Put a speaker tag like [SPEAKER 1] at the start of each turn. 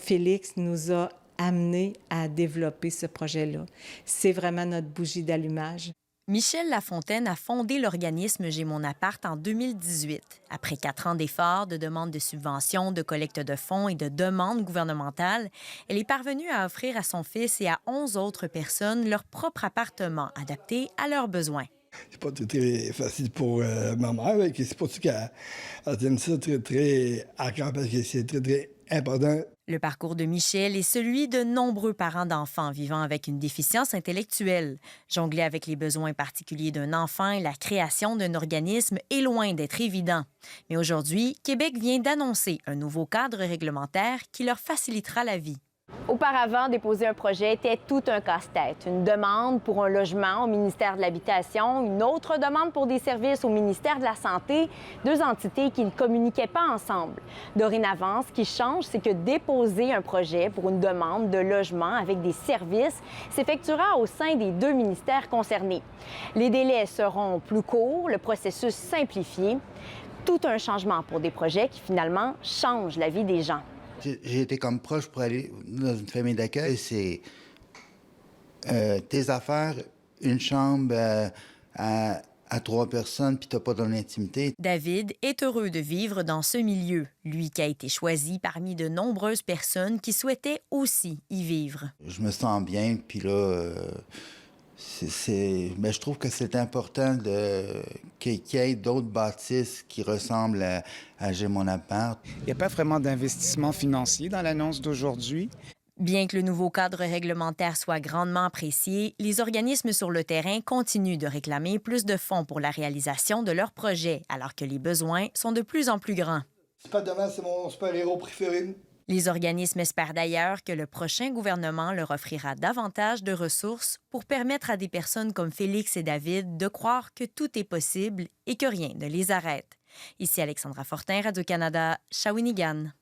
[SPEAKER 1] Félix nous a amenés à développer ce projet-là. C'est vraiment notre bougie d'allumage.
[SPEAKER 2] Michel Lafontaine a fondé l'organisme J'ai mon appart en 2018. Après 4 ans d'efforts, de demandes de subventions, de collecte de fonds et de demandes gouvernementales, elle est parvenue à offrir à son fils et à 11 autres personnes leur propre appartement adapté à leurs besoins.
[SPEAKER 3] C'est pas très facile pour ma mère, mais c'est pour ça qu'elle aime ça très à cœur parce que c'est très important.
[SPEAKER 2] Le parcours de Michel est celui de nombreux parents d'enfants vivant avec une déficience intellectuelle. Jongler avec les besoins particuliers d'un enfant et la création d'un organisme est loin d'être évident. Mais aujourd'hui, Québec vient d'annoncer un nouveau cadre réglementaire qui leur facilitera la vie.
[SPEAKER 4] Auparavant, déposer un projet était tout un casse-tête. Une demande pour un logement au ministère de l'Habitation, une autre demande pour des services au ministère de la Santé, deux entités qui ne communiquaient pas ensemble. Dorénavant, ce qui change, c'est que déposer un projet pour une demande de logement avec des services s'effectuera au sein des deux ministères concernés. Les délais seront plus courts, le processus simplifié. Tout un changement pour des projets qui, finalement, changent la vie des gens.
[SPEAKER 5] J'ai été comme proche pour aller dans une famille d'accueil. C'est tes affaires, une chambre à 3 personnes, puis t'as pas dans l'intimité.
[SPEAKER 2] David est heureux de vivre dans ce milieu, lui qui a été choisi parmi de nombreuses personnes qui souhaitaient aussi y vivre.
[SPEAKER 5] Je me sens bien, puis là, je trouve que c'est important qu'il y ait d'autres bâtisses qui ressemblent à J'ai mon appart.
[SPEAKER 6] Il n'y a pas vraiment d'investissement financier dans l'annonce d'aujourd'hui.
[SPEAKER 2] Bien que le nouveau cadre réglementaire soit grandement apprécié, les organismes sur le terrain continuent de réclamer plus de fonds pour la réalisation de leurs projets, alors que les besoins sont de plus en plus grands.
[SPEAKER 3] Spider-Man, c'est mon super-héros préféré.
[SPEAKER 2] Les organismes espèrent d'ailleurs que le prochain gouvernement leur offrira davantage de ressources pour permettre à des personnes comme Félix et David de croire que tout est possible et que rien ne les arrête. Ici Alexandra Fortin, Radio-Canada, Shawinigan.